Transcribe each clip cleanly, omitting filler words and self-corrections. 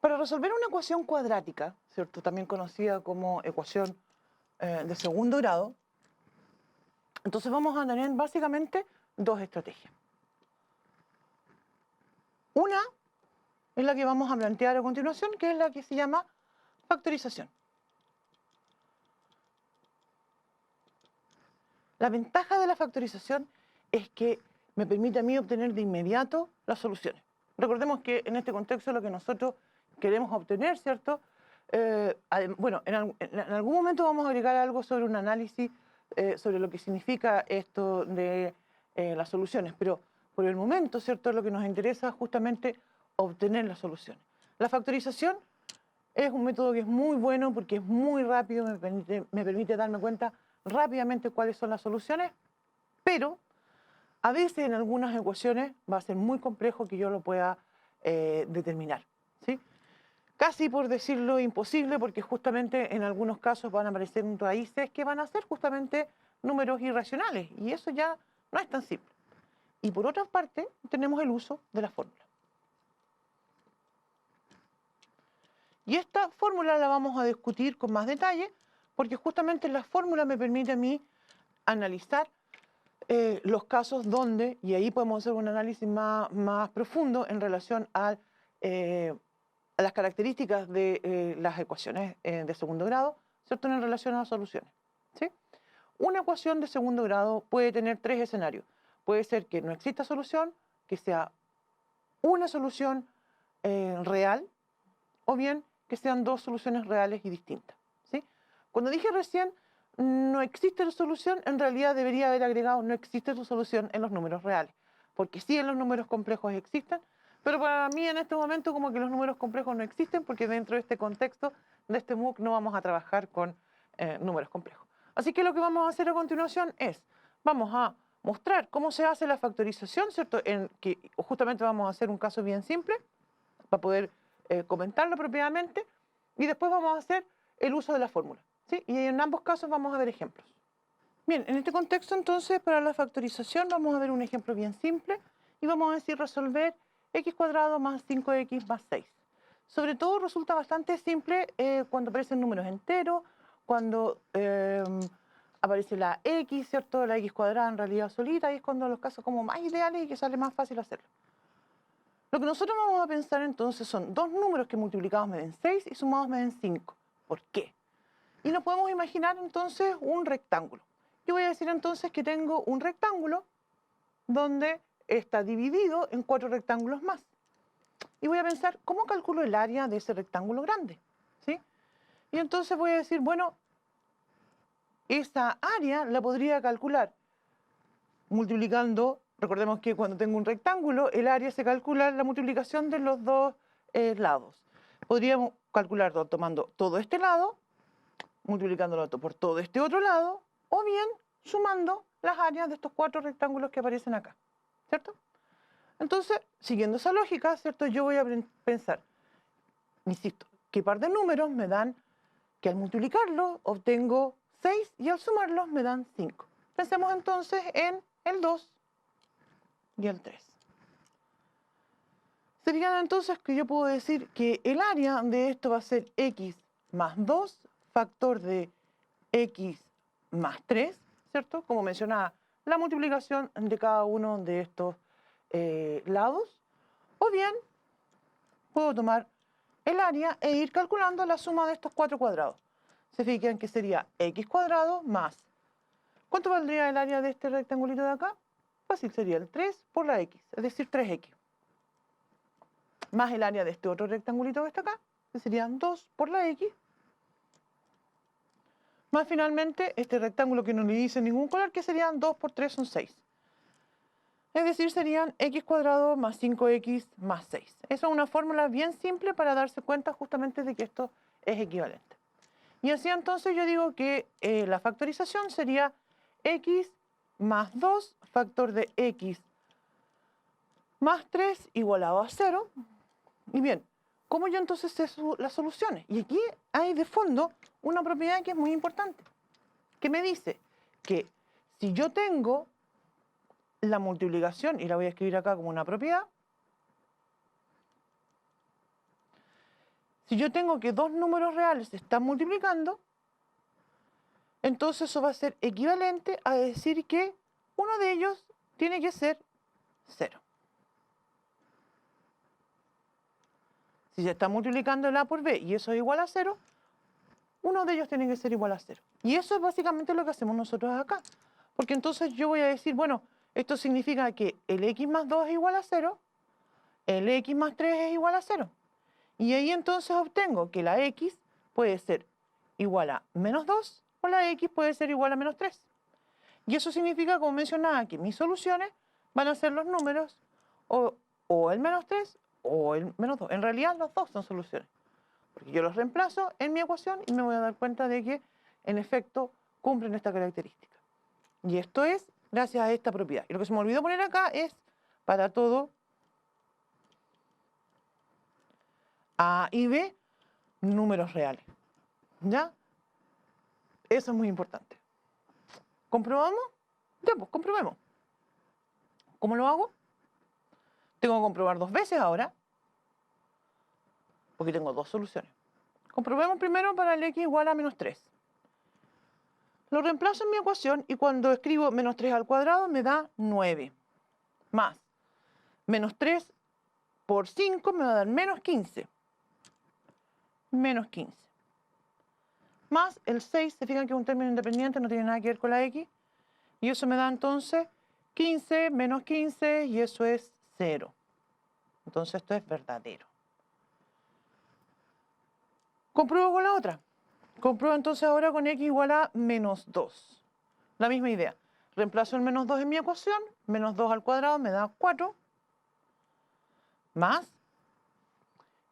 Para resolver una ecuación cuadrática, ¿cierto? También conocida como ecuación de segundo grado, entonces vamos a tener básicamente dos estrategias. Una es la que vamos a plantear a continuación, que es la que se llama factorización. La ventaja de la factorización es que me permite a mí obtener de inmediato las soluciones. Recordemos que en este contexto lo que nosotros queremos obtener, ¿cierto? Bueno, en algún momento vamos a agregar algo sobre un análisis sobre lo que significa esto de las soluciones, pero por el momento, ¿cierto? Lo que nos interesa es justamente obtener las soluciones. La factorización es un método que es muy bueno porque es muy rápido, me permite darme cuenta rápidamente cuáles son las soluciones, pero a veces en algunas ecuaciones va a ser muy complejo que yo lo pueda determinar, ¿sí? Casi por decirlo imposible, porque justamente en algunos casos van a aparecer raíces que van a ser justamente números irracionales, y eso ya no es tan simple. Y por otra parte, tenemos el uso de la fórmula. Y esta fórmula la vamos a discutir con más detalle, porque justamente la fórmula me permite a mí analizar los casos donde, y ahí podemos hacer un análisis más profundo en relación a las características de las ecuaciones de segundo grado, ¿cierto? En relación a las soluciones, ¿sí? Una ecuación de segundo grado puede tener tres escenarios. Puede ser que no exista solución, que sea una solución real, o bien que sean dos soluciones reales y distintas, ¿sí? Cuando dije recién no existe la solución, en realidad debería haber agregado no existe tu solución en los números reales, porque sí en los números complejos existen, pero para mí en este momento como que los números complejos no existen porque dentro de este contexto de este MOOC no vamos a trabajar con números complejos. Así que lo que vamos a hacer a continuación es, vamos a mostrar cómo se hace la factorización, ¿cierto? Que justamente vamos a hacer un caso bien simple para poder comentarlo propiamente, y después vamos a hacer el uso de la fórmula, ¿sí? Y en ambos casos vamos a ver ejemplos. Bien, en este contexto entonces para la factorización vamos a ver un ejemplo bien simple y vamos a decir resolver x cuadrado más 5x más 6. Sobre todo resulta bastante simple cuando aparecen números enteros, cuando aparece la x, ¿cierto? La x cuadrada en realidad solita, y es cuando los casos como más ideales y que sale más fácil hacerlo. Lo que nosotros vamos a pensar entonces son dos números que multiplicados me den 6 y sumados me den 5. ¿Por qué? Y nos podemos imaginar entonces un rectángulo. Yo voy a decir entonces que tengo un rectángulo donde está dividido en 4 rectángulos más. Y voy a pensar, ¿cómo calculo el área de ese rectángulo grande? ¿Sí? Y entonces voy a decir, bueno, esa área la podría calcular multiplicando. Recordemos que cuando tengo un rectángulo, el área se calcula la multiplicación de los dos lados. Podríamos calcularlo tomando todo este lado, multiplicándolo por todo este otro lado, o bien sumando las áreas de estos 4 rectángulos que aparecen acá, ¿cierto? Entonces, siguiendo esa lógica, ¿cierto? Yo voy a pensar, insisto, qué par de números me dan que al multiplicarlos obtengo 6 y al sumarlos me dan 5. Pensemos entonces en el 2 y el 3. Sería entonces que yo puedo decir que el área de esto va a ser x más 2, factor de x más 3, ¿cierto? Como mencionaba, la multiplicación de cada uno de estos lados. O bien, puedo tomar el área e ir calculando la suma de estos 4 cuadrados. Se fijan que sería x cuadrado más. ¿Cuánto valdría el área de este rectangulito de acá? Fácil, sería el 3 por la x, es decir, 3x. Más el área de este otro rectangulito que está acá, que serían 2 por la x. Más finalmente este rectángulo que no le dice ningún color, que serían 2 por 3 son 6. Es decir, serían x cuadrado más 5x más 6. Esa es una fórmula bien simple para darse cuenta justamente de que esto es equivalente. Y así entonces yo digo que la factorización sería x más 2, factor de x más 3 igualado a 0. Y bien, ¿cómo yo entonces sé las soluciones? Y aquí hay de fondo una propiedad que es muy importante, que me dice que si yo tengo la multiplicación, y la voy a escribir acá como una propiedad, Si yo tengo que dos números reales se están multiplicando, entonces eso va a ser equivalente a decir que uno de ellos tiene que ser 0. Si se está multiplicando el A por B y eso es igual a 0, uno de ellos tiene que ser igual a 0. Y eso es básicamente lo que hacemos nosotros acá. Porque entonces yo voy a decir, bueno, esto significa que el X más 2 es igual a 0, el X más 3 es igual a 0. Y ahí entonces obtengo que la X puede ser igual a menos 2 o la X puede ser igual a menos 3. Y eso significa, como mencionaba, que mis soluciones van a ser los números o el menos 3 o el menos 2. En realidad los dos son soluciones. Porque yo los reemplazo en mi ecuación y me voy a dar cuenta de que, en efecto, cumplen esta característica. Y esto es gracias a esta propiedad. Y lo que se me olvidó poner acá es para todo A y B, números reales. ¿Ya? Eso es muy importante. ¿Comprobamos? Ya, pues comprobemos. ¿Cómo lo hago? Tengo que comprobar dos veces ahora, porque tengo dos soluciones. Comprobemos primero para el X igual a menos 3. Lo reemplazo en mi ecuación y cuando escribo menos 3 al cuadrado me da 9. Más menos 3 por 5 me va a dar menos 15. Menos 15. Más el 6, se fijan que es un término independiente, no tiene nada que ver con la X. Y eso me da entonces 15 menos 15 y eso es 0. Entonces esto es verdadero. Compruebo con la otra. Compruebo entonces ahora con X igual a menos 2. La misma idea. Reemplazo el menos 2 en mi ecuación. Menos 2 al cuadrado me da 4. Más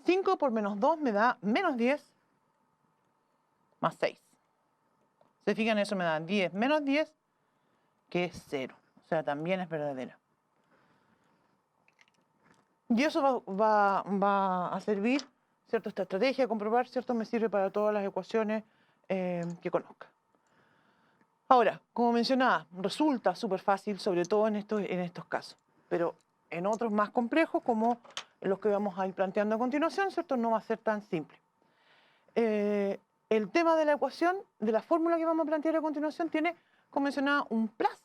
5 por menos 2 me da menos 10. Más 6. Se fijan, eso me da 10 menos 10, que es 0. O sea, también es verdadera. Y eso va a servir, ¿cierto? Esta estrategia de comprobar, ¿cierto? Me sirve para todas las ecuaciones que conozca. Ahora, como mencionaba, resulta súper fácil, sobre todo en estos casos. Pero en otros más complejos, como los que vamos a ir planteando a continuación, ¿cierto? No va a ser tan simple. El tema de la ecuación, de la fórmula que vamos a plantear a continuación, tiene, como mencionaba, un plus.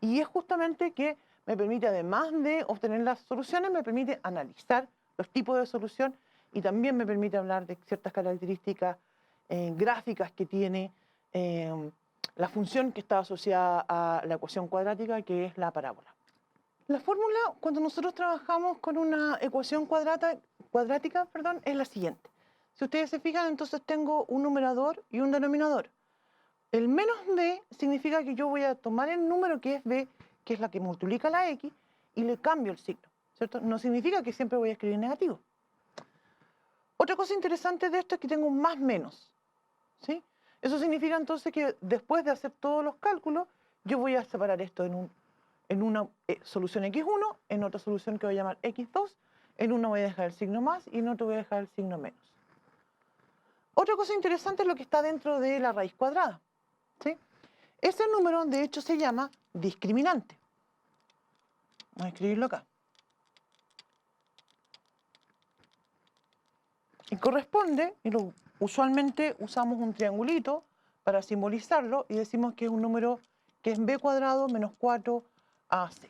Y es justamente que me permite, además de obtener las soluciones, me permite analizar los tipos de solución y también me permite hablar de ciertas características gráficas que tiene la función que está asociada a la ecuación cuadrática, que es la parábola. La fórmula, cuando nosotros trabajamos con una ecuación cuadrática, es la siguiente. Si ustedes se fijan, entonces tengo un numerador y un denominador. El menos b significa que yo voy a tomar el número que es b, que es la que multiplica la x, y le cambio el signo, ¿cierto? No significa que siempre voy a escribir negativo. Otra cosa interesante de esto es que tengo un más menos, ¿sí? Eso significa entonces que después de hacer todos los cálculos, yo voy a separar esto en una solución x1, en otra solución que voy a llamar x2, en una voy a dejar el signo más y en otra voy a dejar el signo menos. Otra cosa interesante es lo que está dentro de la raíz cuadrada, ¿sí? Ese número, de hecho, se llama discriminante. Vamos a escribirlo acá. Y corresponde, usualmente usamos un triangulito para simbolizarlo y decimos que es un número que es b cuadrado menos 4ac.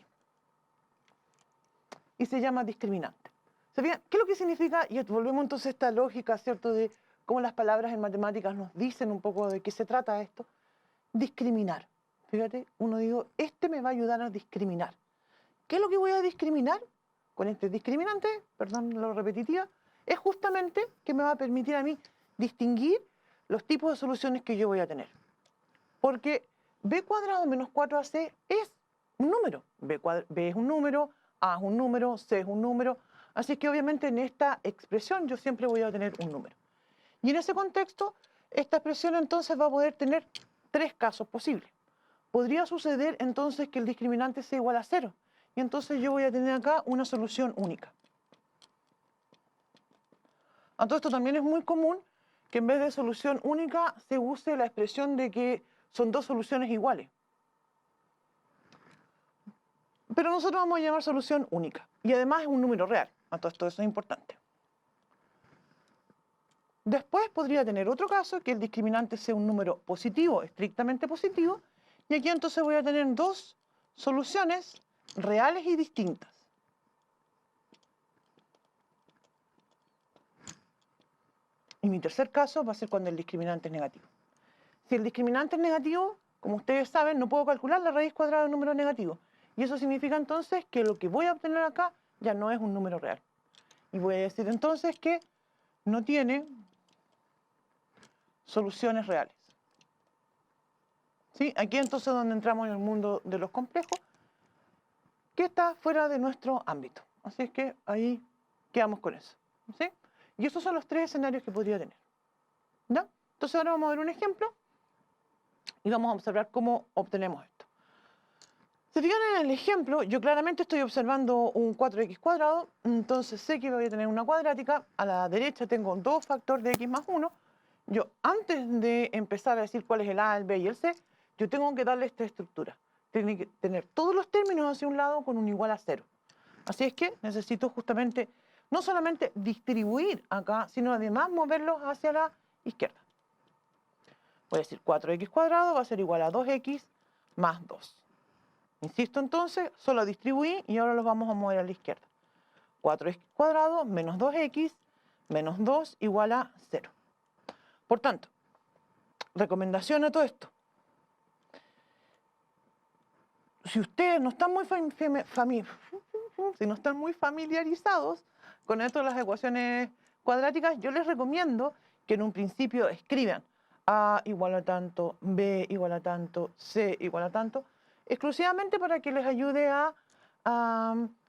Y se llama discriminante. ¿Se fijan? ¿Qué es lo que significa? Y volvemos entonces a esta lógica, ¿cierto?, de cómo las palabras en matemáticas nos dicen un poco de qué se trata esto. Discriminar. Fíjate, uno digo, este me va a ayudar a discriminar. ¿Qué es lo que voy a discriminar? Con este discriminante, perdón lo repetitiva, es justamente que me va a permitir a mí distinguir los tipos de soluciones que yo voy a tener. Porque b cuadrado menos 4ac es un número. B es un número, a es un número, c es un número. Así que obviamente en esta expresión yo siempre voy a tener un número. Y en ese contexto, esta expresión entonces va a poder tener tres casos posibles. Podría suceder entonces que el discriminante sea igual a 0. Y entonces yo voy a tener acá una solución única. A todo esto también es muy común que en vez de solución única se use la expresión de que son dos soluciones iguales. Pero nosotros vamos a llamar solución única. Y además es un número real. A todo esto eso es importante. Después podría tener otro caso, que el discriminante sea un número positivo, estrictamente positivo, y aquí entonces voy a tener dos soluciones reales y distintas. Y mi tercer caso va a ser cuando el discriminante es negativo. Si el discriminante es negativo, como ustedes saben, no puedo calcular la raíz cuadrada de un número negativo. Y eso significa entonces que lo que voy a obtener acá ya no es un número real. Y voy a decir entonces que no tiene soluciones reales. ¿Sí? Aquí entonces es donde entramos en el mundo de los complejos, que está fuera de nuestro ámbito. Así es que ahí quedamos con eso. ¿Sí? Y esos son los tres escenarios que podría tener. ¿Ya? Entonces ahora vamos a ver un ejemplo y vamos a observar cómo obtenemos esto. Si fijan en el ejemplo, yo claramente estoy observando un 4x cuadrado, entonces sé que voy a tener una cuadrática. A la derecha tengo 2 factores de x más 1. Yo, antes de empezar a decir cuál es el a, el b y el c, yo tengo que darle esta estructura. Tiene que tener todos los términos hacia un lado con un igual a 0. Así es que necesito justamente, no solamente distribuir acá, sino además moverlos hacia la izquierda. Voy a decir 4x cuadrado va a ser igual a 2x más 2. Insisto entonces, solo distribuí y ahora los vamos a mover a la izquierda. 4x cuadrado menos 2x menos 2 igual a 0. Por tanto, recomendación a todo esto. Si ustedes no están muy familiarizados con esto de las ecuaciones cuadráticas, yo les recomiendo que en un principio escriban a igual a tanto, b igual a tanto, c igual a tanto, exclusivamente para que les ayude a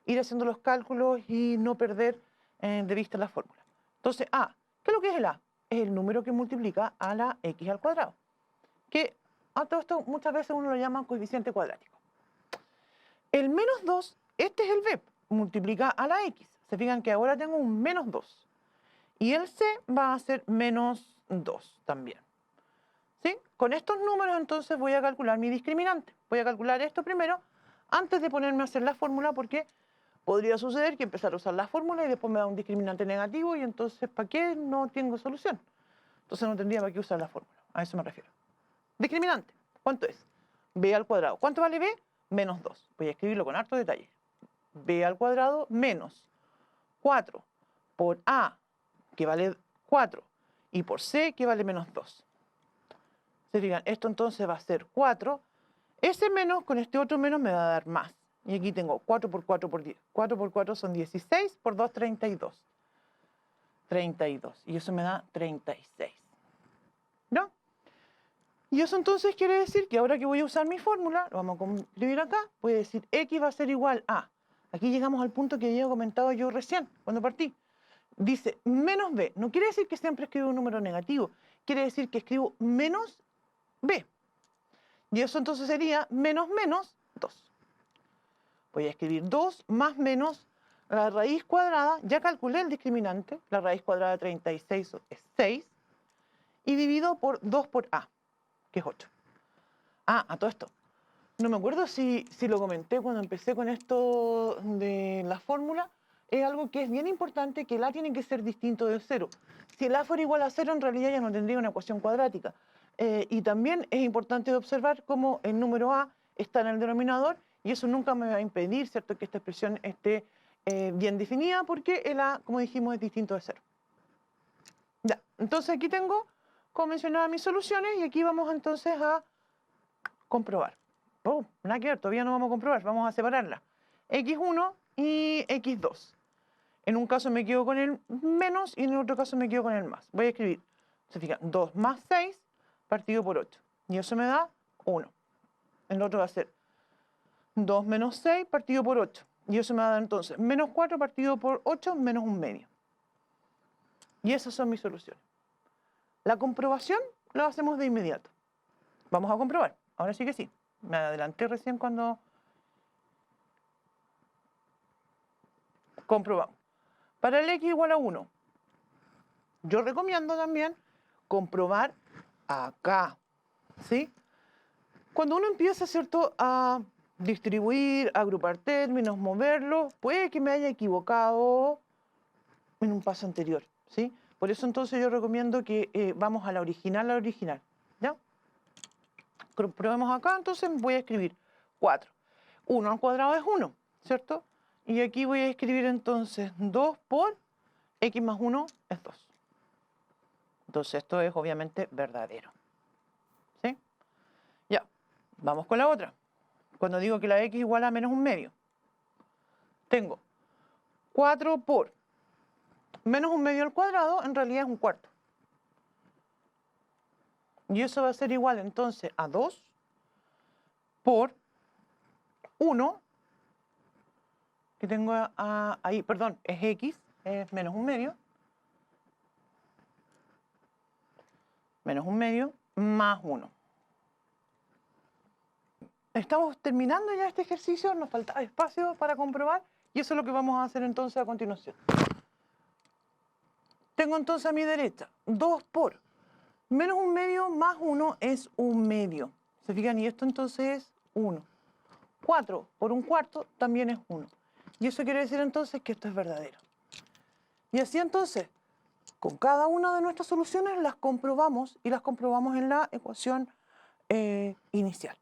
ir haciendo los cálculos y no perder de vista la fórmula. Entonces, a, ¿qué es lo que es el a? Es el número que multiplica a la x al cuadrado, que a todo esto muchas veces uno lo llama coeficiente cuadrático. El menos 2, este es el b, multiplica a la x. Se fijan que ahora tengo un menos 2. Y el c va a ser menos 2 también. ¿Sí? Con estos números entonces voy a calcular mi discriminante. Voy a calcular esto primero antes de ponerme a hacer la fórmula, porque podría suceder que empezar a usar la fórmula y después me da un discriminante negativo y entonces ¿para qué? No tengo solución. Entonces no tendría para qué usar la fórmula. A eso me refiero. Discriminante, ¿cuánto es? B al cuadrado. ¿Cuánto vale B? Menos 2. Voy a escribirlo con harto detalle. B al cuadrado menos 4 por A, que vale 4, y por C, que vale menos 2. Se fijan, esto entonces va a ser 4. Ese menos con este otro menos me va a dar más. Y aquí tengo 4 por 4 por 10. 4 por 4 son 16, por 2, 32. 32. Y eso me da 36. ¿No? Y eso entonces quiere decir que ahora que voy a usar mi fórmula, lo vamos a escribir acá, voy a decir x va a ser igual a. Aquí llegamos al punto que había comentado yo recién, cuando partí. Dice menos b. No quiere decir que siempre escribo un número negativo. Quiere decir que escribo menos b. Y eso entonces sería menos menos 2. Voy a escribir 2 más menos la raíz cuadrada. Ya calculé el discriminante. La raíz cuadrada de 36 es 6. Y divido por 2 por a, que es 8. Ah, a todo esto. No me acuerdo si lo comenté cuando empecé con esto de la fórmula. Es algo que es bien importante, que el a tiene que ser distinto del 0. Si el a fuera igual a 0, en realidad ya no tendría una ecuación cuadrática. Y también es importante observar cómo el número a está en el denominador y eso nunca me va a impedir, ¿cierto?, que esta expresión esté bien definida, porque el a, como dijimos, es distinto de 0. Ya, entonces aquí tengo como mencionaba mis soluciones y aquí vamos entonces a comprobar. Oh, nada que ver, todavía no vamos a comprobar, vamos a separarla. X1 y X2. En un caso me quedo con el menos y en el otro caso me quedo con el más. Voy a escribir, se fijan, 2 más 6 partido por 8. Y eso me da 1. El otro va a ser 2 menos 6 partido por 8. Y eso me va a dar entonces menos 4 partido por 8 menos 1/2. Y esas son mis soluciones. La comprobación la hacemos de inmediato. Vamos a comprobar. Ahora sí que sí. Me adelanté recién cuando comprobamos. Para el x igual a 1, yo recomiendo también comprobar acá. ¿Sí? Cuando uno empieza, ¿cierto?, a distribuir, agrupar términos, moverlos, puede que me haya equivocado en un paso anterior, ¿sí? Por eso entonces yo recomiendo que vamos a la original, ¿ya? Probemos acá, entonces voy a escribir 4. 1 al cuadrado es 1, ¿cierto? Y aquí voy a escribir entonces 2 por x más 1 es 2. Entonces esto es obviamente verdadero, ¿sí? Ya, vamos con la otra. Cuando digo que la x igual a menos un medio, tengo 4 por menos un medio al cuadrado, en realidad es un cuarto. Y eso va a ser igual entonces a 2 por 1, que tengo ahí, perdón, es x, es menos un medio, más 1. Estamos terminando ya este ejercicio, nos falta espacio para comprobar y eso es lo que vamos a hacer entonces a continuación. Tengo entonces a mi derecha 2 por menos un medio más 1 es un medio. ¿Se fijan? Y esto entonces es 1. 4 por un cuarto también es 1. Y eso quiere decir entonces que esto es verdadero. Y así entonces, con cada una de nuestras soluciones las comprobamos y las comprobamos en la ecuación inicial.